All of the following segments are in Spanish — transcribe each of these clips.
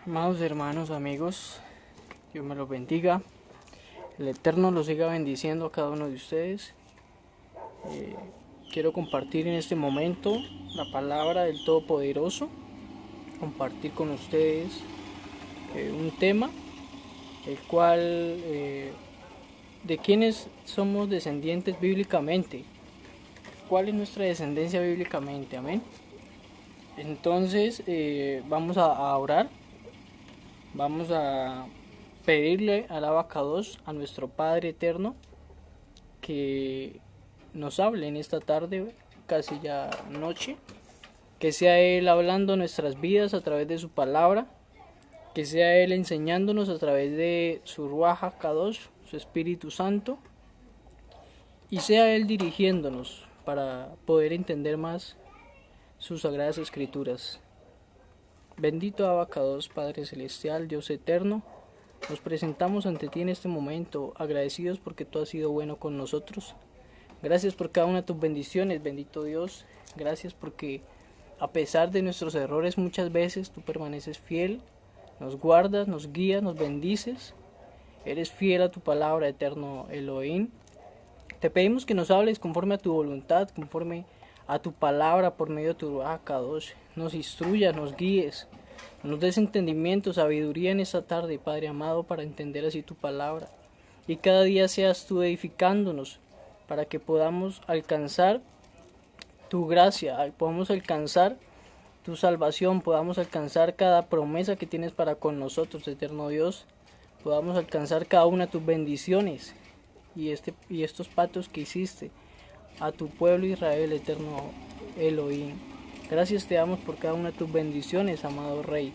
Amados hermanos, amigos, Dios me los bendiga. El Eterno los siga bendiciendo a cada uno de ustedes. Quiero compartir en este momento la palabra del Todopoderoso. Compartir con ustedes un tema, el cual de quienes somos descendientes bíblicamente. ¿Cuál es nuestra descendencia bíblicamente? Amén. Entonces vamos a orar. Vamos a pedirle al Abacados, a nuestro Padre Eterno, que nos hable en esta tarde, casi ya noche, que sea Él hablando nuestras vidas a través de su palabra, que sea Él enseñándonos a través de su Ruach HaKadosh, su Espíritu Santo, y sea Él dirigiéndonos para poder entender más sus sagradas escrituras. Bendito Abacados, Padre Celestial, Dios Eterno, nos presentamos ante ti en este momento, agradecidos porque tú has sido bueno con nosotros. Gracias por cada una de tus bendiciones, bendito Dios. Gracias porque a pesar de nuestros errores muchas veces tú permaneces fiel, nos guardas, nos guías, nos bendices. Eres fiel a tu palabra, eterno Elohim. Te pedimos que nos hables conforme a tu voluntad, conforme a tu palabra por medio de tu Ruach HaKadosh. Nos instruyas, nos guíes, nos des entendimiento, sabiduría en esta tarde, Padre amado, para entender así tu palabra. Y cada día seas tú edificándonos para que podamos alcanzar tu gracia, podamos alcanzar tu salvación, podamos alcanzar cada promesa que tienes para con nosotros, eterno Dios. Podamos alcanzar cada una de tus bendiciones y estos pactos que hiciste a tu pueblo Israel, eterno Elohim. Gracias te damos por cada una de tus bendiciones, amado Rey.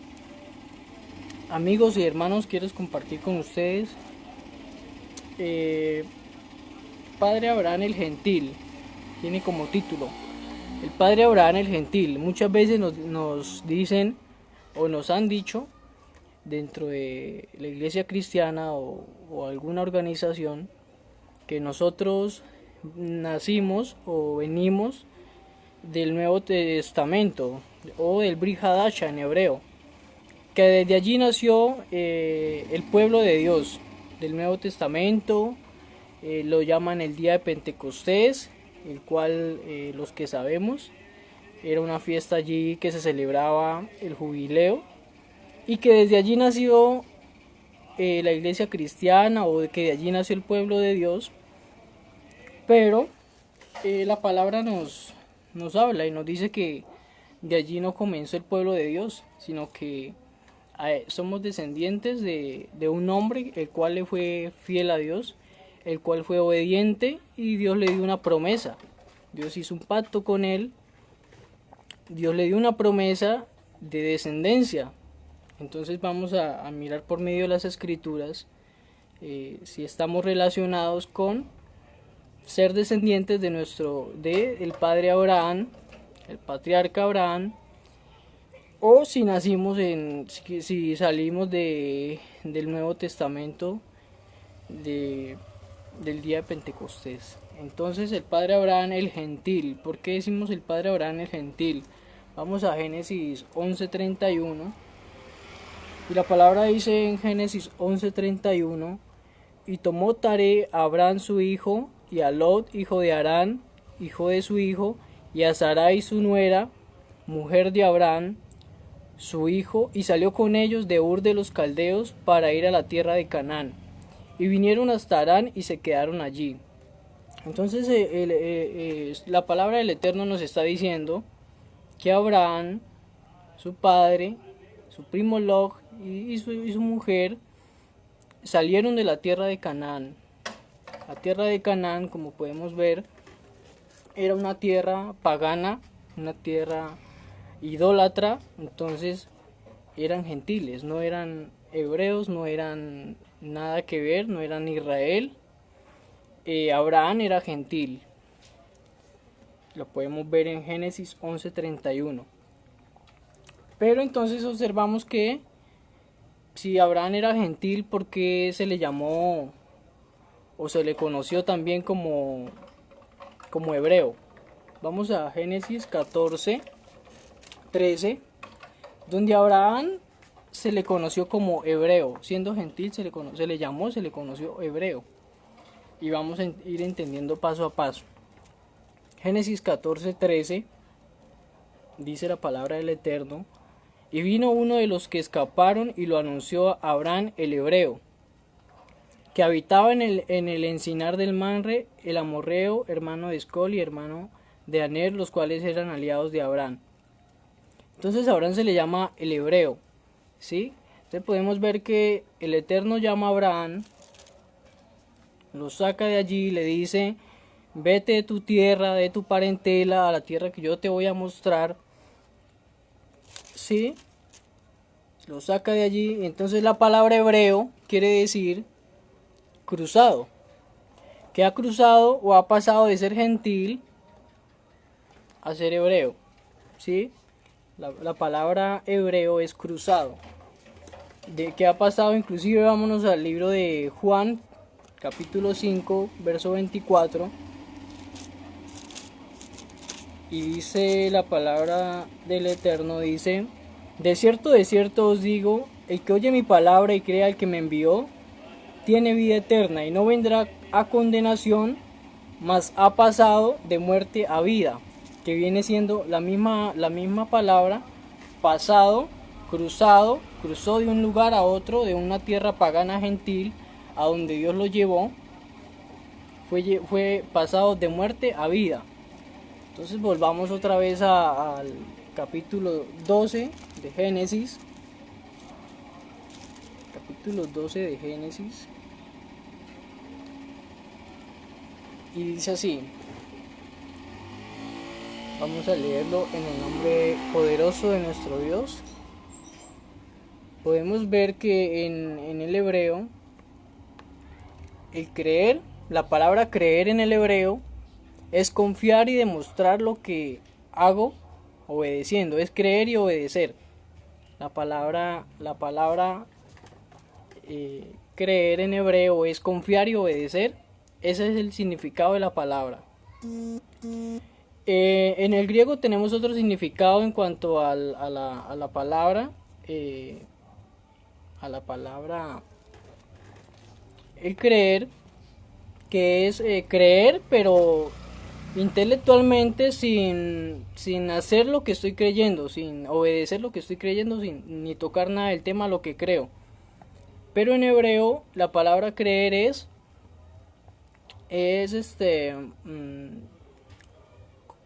Amigos y hermanos, quiero compartir con ustedes Padre Abraham el Gentil. Tiene como título el Padre Abraham el Gentil. Muchas veces nos dicen o nos han dicho dentro de la iglesia cristiana o alguna organización que nosotros nacimos o venimos del Nuevo Testamento o del Brit Hadasha en hebreo, que desde allí nació el pueblo de Dios del Nuevo Testamento. Lo llaman el día de Pentecostés, el cual los que sabemos era una fiesta allí que se celebraba el jubileo, y que desde allí nació la iglesia cristiana, o que de allí nació el pueblo de Dios. Pero la palabra nos habla y nos dice que de allí no comenzó el pueblo de Dios, sino que somos descendientes de un hombre el cual le fue fiel a Dios, el cual fue obediente, y Dios le dio una promesa. Dios hizo un pacto con él, Dios le dio una promesa de descendencia. Entonces vamos a mirar por medio de las escrituras si estamos relacionados con ser descendientes del padre Abraham, el patriarca Abraham, o si nacimos si salimos del Nuevo Testamento del día de Pentecostés. Entonces el padre Abraham el Gentil. ¿Por qué decimos el padre Abraham el Gentil? Vamos a Génesis 11:31, y la palabra dice en Génesis 11:31: y tomó Taré a Abraham su hijo, y a Lot hijo de Harán, hijo de su hijo, y a Sarai su nuera, mujer de Abraham su hijo, y salió con ellos de Ur de los Caldeos para ir a la tierra de Canaán, y vinieron hasta Harán y se quedaron allí. Entonces la palabra del Eterno nos está diciendo que Abraham, su padre, su primo Lot y su mujer salieron de la tierra de Canaán. La tierra de Canaán, como podemos ver, era una tierra pagana, una tierra idólatra. Entonces eran gentiles, no eran hebreos, no eran nada que ver, no eran Israel. Abraham era gentil. Lo podemos ver en Génesis 11:31. Pero entonces observamos que si Abraham era gentil, ¿por qué se le llamó o se le conoció también como hebreo? Vamos a Génesis 14:13, donde Abraham se le conoció como hebreo. Siendo gentil se le conoció hebreo. Y vamos a ir entendiendo paso a paso. Génesis 14:13 dice la palabra del Eterno: y vino uno de los que escaparon y lo anunció a Abraham el hebreo, que habitaba en el encinar del Manre, el amorreo, hermano de Escol y hermano de Aner, los cuales eran aliados de Abraham. Entonces a Abraham se le llama el hebreo, ¿sí? Entonces podemos ver que el Eterno llama a Abraham, lo saca de allí y le dice: vete de tu tierra, de tu parentela, a la tierra que yo te voy a mostrar, ¿sí? Lo saca de allí. Entonces la palabra hebreo quiere decir cruzado, que ha cruzado o ha pasado de ser gentil a ser hebreo, ¿sí? La palabra hebreo es cruzado. ¿De qué ha pasado? Inclusive vámonos al libro de Juan, capítulo 5, verso 24. Y dice la palabra del Eterno, dice: de cierto os digo, el que oye mi palabra y crea al que me envió, tiene vida eterna y no vendrá a condenación, mas ha pasado de muerte a vida, que viene siendo la misma palabra, pasado, cruzado, cruzó de un lugar a otro, de una tierra pagana gentil, a donde Dios lo llevó, fue pasado de muerte a vida. Entonces volvamos otra vez al capítulo 12 de Génesis. Capítulo 12 de Génesis. Y dice así. Vamos a leerlo en el nombre poderoso de nuestro Dios. Podemos ver que en el hebreo, el creer, la palabra creer en el hebreo, es confiar y demostrar lo que hago obedeciendo. Es creer y obedecer. La palabra creer en hebreo es confiar y obedecer. Ese es el significado de la palabra. En el griego tenemos otro significado en cuanto a la palabra. El creer, que es creer, pero intelectualmente sin hacer lo que estoy creyendo, sin obedecer lo que estoy creyendo, sin ni tocar nada del tema lo que creo. Pero en hebreo la palabra creer es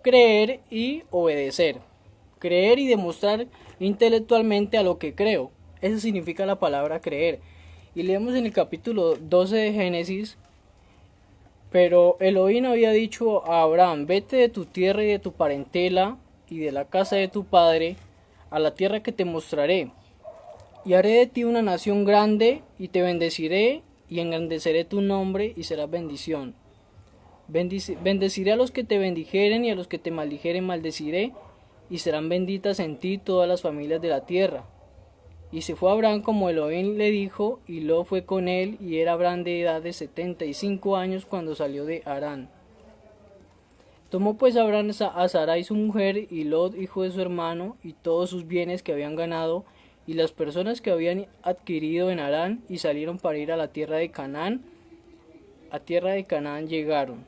creer y obedecer, creer y demostrar intelectualmente a lo que creo. Eso significa la palabra creer. Y leemos en el capítulo 12 de Génesis: pero Elohim había dicho a Abraham: vete de tu tierra y de tu parentela y de la casa de tu padre a la tierra que te mostraré, y haré de ti una nación grande, y te bendeciré y engrandeceré tu nombre y serás bendición. Bendeciré a los que te bendijeren y a los que te maldijeren maldeciré, y serán benditas en ti todas las familias de la tierra. Y se fue Abraham como Elohim le dijo, y Lot fue con él, y era Abraham de edad de 75 años cuando salió de Harán. Tomó pues Abraham a Sarai su mujer, y Lot hijo de su hermano, y todos sus bienes que habían ganado, y las personas que habían adquirido en Harán, y salieron para ir a la tierra de Canaán. A tierra de Canaán llegaron.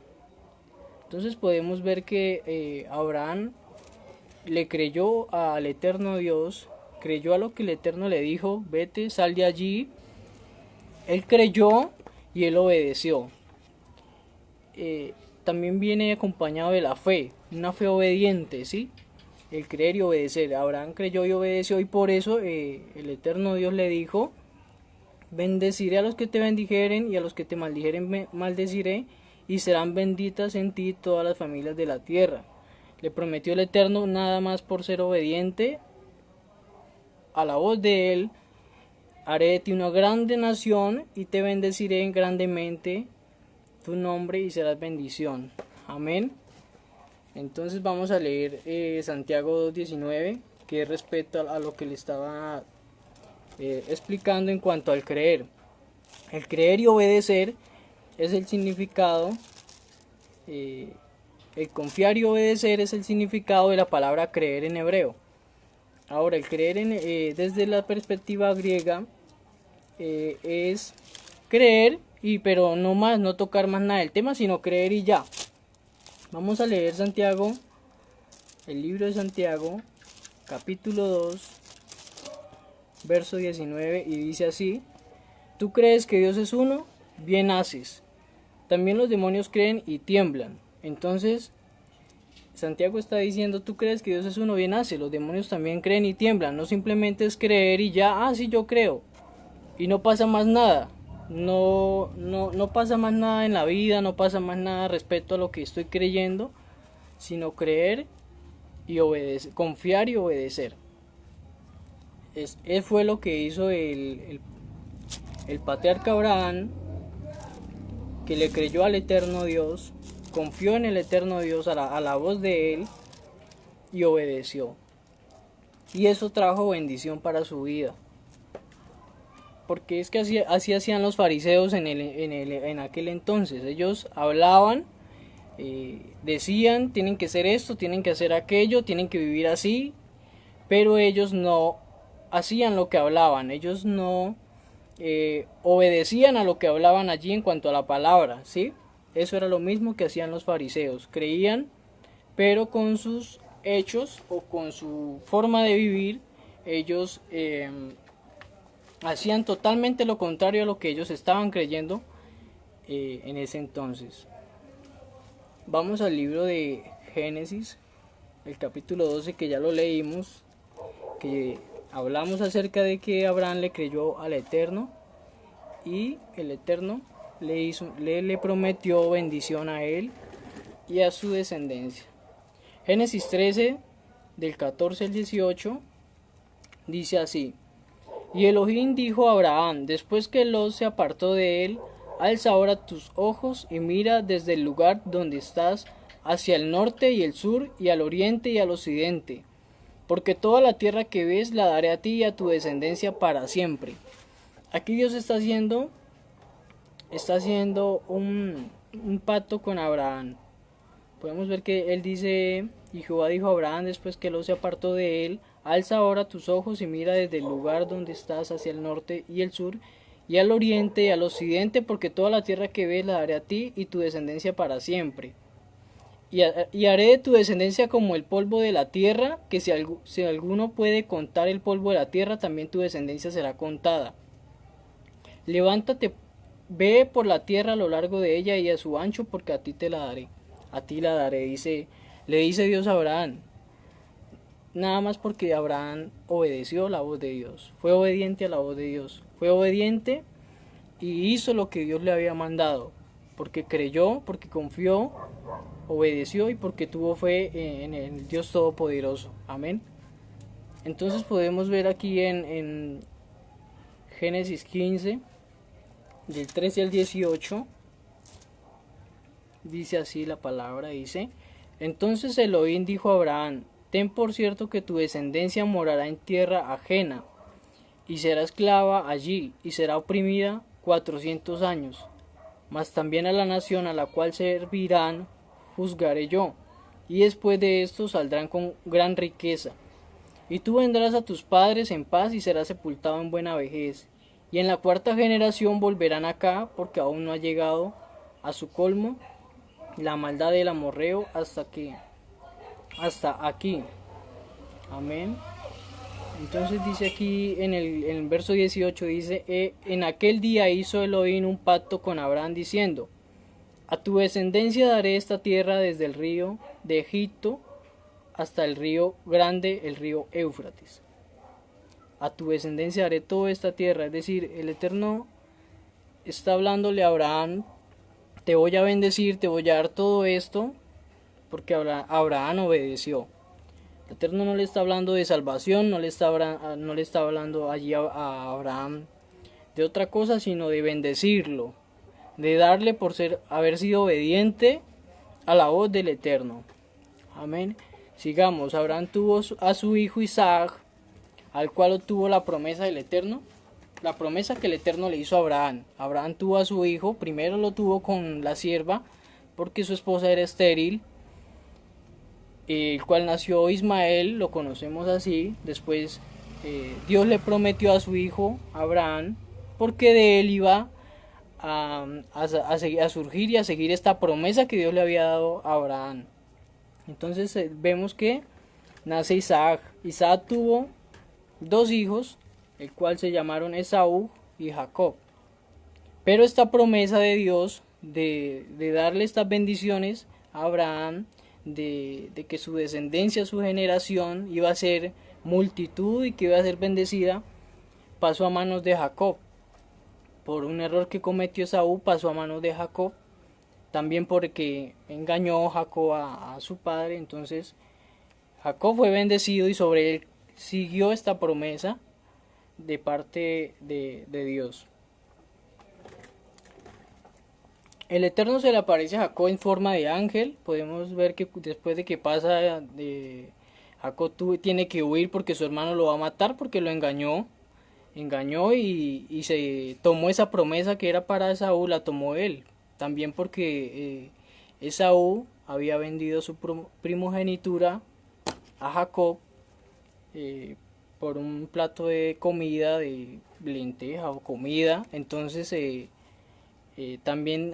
Entonces podemos ver que Abraham le creyó al eterno Dios, creyó a lo que el Eterno le dijo: vete, sal de allí. Él creyó y él obedeció. También viene acompañado de la fe, una fe obediente, ¿sí? El creer y obedecer. Abraham creyó y obedeció, y por eso el eterno Dios le dijo: bendeciré a los que te bendijeren y a los que te maldijeren maldeciré, y serán benditas en ti todas las familias de la tierra. Le prometió el Eterno nada más por ser obediente a la voz de él: haré de ti una grande nación y te bendeciré grandemente tu nombre y serás bendición. Amén. Entonces vamos a leer Santiago 2:19, que es respecto a lo que le estaba explicando en cuanto al creer. El creer y obedecer es el significado, el confiar y obedecer es el significado de la palabra creer en hebreo. Ahora, el creer desde la perspectiva griega es creer, pero no más, no tocar más nada del tema, sino creer y ya. Vamos a leer Santiago, el libro de Santiago, capítulo 2, verso 19, y dice así: Tú crees que Dios es uno, bien haces. También los demonios creen y tiemblan. Entonces, Santiago está diciendo, tú crees que Dios es uno, bien hace. Los demonios también creen y tiemblan. No simplemente es creer y ya, sí, yo creo. Y no pasa más nada. No pasa más nada en la vida, no pasa más nada respecto a lo que estoy creyendo, sino creer y obedecer, confiar y obedecer. Fue lo que hizo el patriarca Abraham, que le creyó al eterno Dios, confió en el eterno Dios, a la voz de él, y obedeció. Y eso trajo bendición para su vida. Porque es que así hacían los fariseos en aquel entonces. Ellos hablaban, decían, tienen que hacer esto, tienen que hacer aquello, tienen que vivir así, pero ellos no hacían lo que hablaban, ellos no obedecían a lo que hablaban allí en cuanto a la palabra, ¿sí? Eso era lo mismo que hacían los fariseos, creían, pero con sus hechos o con su forma de vivir, ellos hacían totalmente lo contrario a lo que ellos estaban creyendo en ese entonces. Vamos al libro de Génesis, el capítulo 12, que ya lo leímos, que hablamos acerca de que Abraham le creyó al Eterno y el Eterno le prometió bendición a él y a su descendencia. Génesis 13, del 14 al 18, dice así: Y Elohim dijo a Abraham, después que Lot se apartó de él: Alza ahora tus ojos y mira desde el lugar donde estás hacia el norte y el sur y al oriente y al occidente, porque toda la tierra que ves la daré a ti y a tu descendencia para siempre. Aquí Dios está haciendo un pacto con Abraham. Podemos ver que él dice, y Jehová dijo a Abraham después que Lot se apartó de él: Alza ahora tus ojos y mira desde el lugar donde estás hacia el norte y el sur y al oriente y al occidente, porque toda la tierra que ves la daré a ti y tu descendencia para siempre. Y haré de tu descendencia como el polvo de la tierra, que si alguno puede contar el polvo de la tierra, también tu descendencia será contada. Levántate, ve por la tierra a lo largo de ella y a su ancho, porque a ti te la daré. A ti la daré, le dice Dios a Abraham. Nada más porque Abraham obedeció la voz de Dios, fue obediente a la voz de Dios, fue obediente y hizo lo que Dios le había mandado, porque creyó, porque confió, obedeció y porque tuvo fe en el Dios Todopoderoso. Amén. Entonces podemos ver aquí en Génesis 15, del 13 al 18, dice así la palabra, dice: Entonces Elohim dijo a Abraham: Ten por cierto que tu descendencia morará en tierra ajena, y será esclava allí, y será oprimida 400 años. Mas también a la nación a la cual servirán juzgaré yo, y después de esto saldrán con gran riqueza. Y tú vendrás a tus padres en paz y serás sepultado en buena vejez. Y en la cuarta generación volverán acá, porque aún no ha llegado a su colmo la maldad del amorreo hasta aquí. Amén. Entonces dice aquí en el verso 18, dice: En aquel día hizo Elohim un pacto con Abraham diciendo: A tu descendencia daré esta tierra desde el río de Egipto hasta el río grande, el río Éufrates. A tu descendencia daré toda esta tierra. Es decir, el Eterno está hablándole a Abraham: te voy a bendecir, te voy a dar todo esto, porque Abraham obedeció. El Eterno no le está hablando de salvación, no le está hablando allí a Abraham de otra cosa, sino de bendecirlo, de darle por haber sido obediente a la voz del Eterno. Amén. Sigamos. Abraham tuvo a su hijo Isaac, al cual obtuvo la promesa del Eterno, la promesa que el Eterno le hizo a Abraham. Abraham tuvo a su hijo, primero lo tuvo con la sierva, porque su esposa era estéril, el cual nació Ismael, lo conocemos así. Después Dios le prometió a su hijo Abraham, porque de él iba a surgir y a seguir esta promesa que Dios le había dado a Abraham. Entonces vemos que nace Isaac. Isaac tuvo dos hijos, el cual se llamaron Esaú y Jacob. Pero esta promesa de Dios de darle estas bendiciones a Abraham, de que su descendencia, su generación iba a ser multitud y que iba a ser bendecida, pasó a manos de Jacob. Por un error que cometió Esaú, pasó a manos de Jacob. También porque engañó Jacob a su padre. Entonces Jacob fue bendecido y sobre él siguió esta promesa de parte de Dios. El Eterno se le aparece a Jacob en forma de ángel. Podemos ver que después de que pasa, Jacob tiene que huir porque su hermano lo va a matar porque lo engañó y se tomó esa promesa que era para Esaú, la tomó él. También porque Esaú había vendido su primogenitura a Jacob por un plato de comida, de lenteja o comida. Entonces también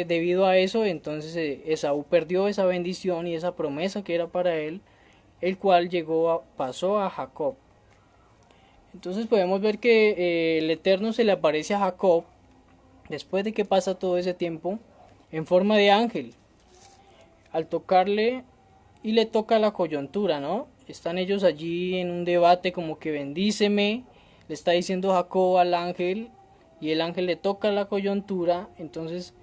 debido a eso, entonces Esaú perdió esa bendición y esa promesa que era para él, el cual pasó a Jacob. Entonces podemos ver que el Eterno se le aparece a Jacob después de que pasa todo ese tiempo en forma de ángel, al tocarle y le toca la coyuntura, ¿no? Están ellos allí en un debate como que bendíceme, le está diciendo Jacob al ángel y el ángel le toca la coyuntura. Entonces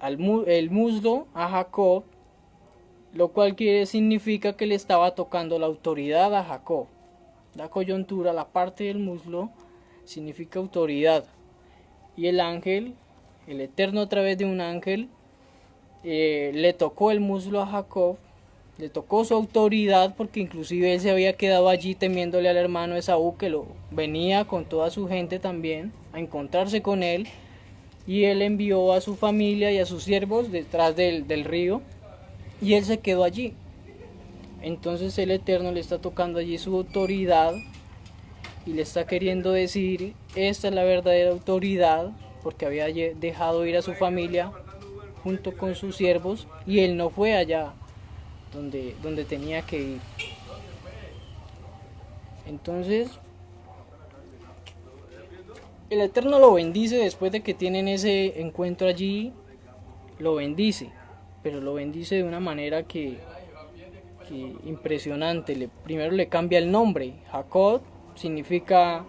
el muslo a Jacob, lo cual significa que le estaba tocando la autoridad a Jacob. La coyuntura, la parte del muslo, significa autoridad. Y el ángel, el Eterno a través de un ángel, le tocó el muslo a Jacob, le tocó su autoridad, porque inclusive él se había quedado allí temiéndole al hermano Esaú, que lo venía con toda su gente también a encontrarse con él, y él envió a su familia y a sus siervos detrás del río, y él se quedó allí. Entonces el Eterno le está tocando allí su autoridad y le está queriendo decir, esta es la verdadera autoridad, porque había dejado ir a su familia junto con sus siervos y él no fue allá donde tenía que ir. Entonces el Eterno lo bendice después de que tienen ese encuentro allí, lo bendice, pero lo bendice de una manera que impresionante. Primero le cambia el nombre. Jacob significa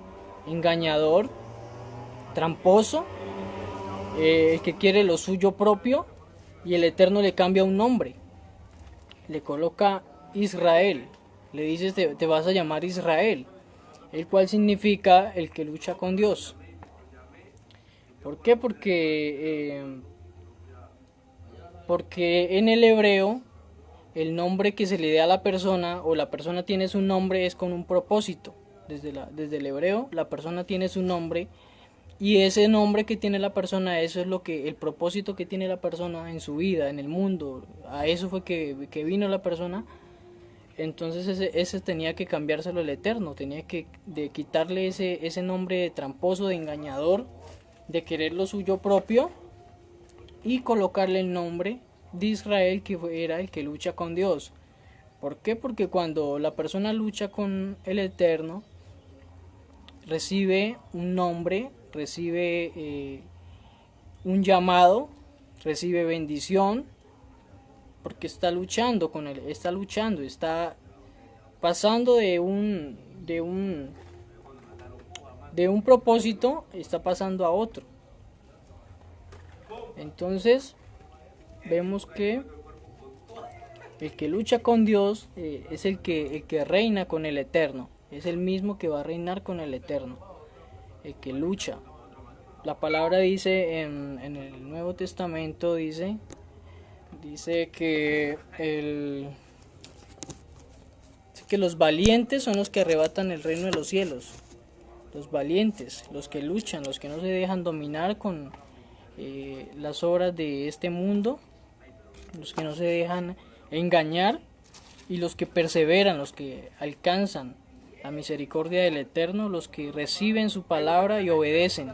engañador, tramposo, el que quiere lo suyo propio, y el Eterno le cambia un nombre, le coloca Israel, le dice te vas a llamar Israel, el cual significa el que lucha con Dios. ¿Por qué? Porque en el hebreo el nombre que se le dé a la persona, o la persona tiene su nombre, es con un propósito. Desde el hebreo la persona tiene su nombre, y ese nombre que tiene la persona, eso es el propósito que tiene la persona en su vida, en el mundo. A eso fue que vino la persona. Entonces ese tenía que cambiárselo el Eterno, tenía que quitarle ese nombre de tramposo, de engañador, de querer lo suyo propio, y colocarle el nombre de Israel, que era el que lucha con Dios. ¿Por qué? Porque cuando la persona lucha con el Eterno, recibe un nombre, recibe un llamado, recibe bendición, porque está luchando con él, está pasando de un propósito, está pasando a otro. Entonces vemos que el que lucha con Dios es el que reina con el Eterno, es el mismo que va a reinar con el Eterno, el que lucha. La palabra dice en el Nuevo Testamento, dice que los valientes son los que arrebatan el reino de los cielos. Los valientes, los que luchan, los que no se dejan dominar con las obras de este mundo, los que no se dejan engañar, y los que perseveran, los que alcanzan la misericordia del Eterno, los que reciben su palabra y obedecen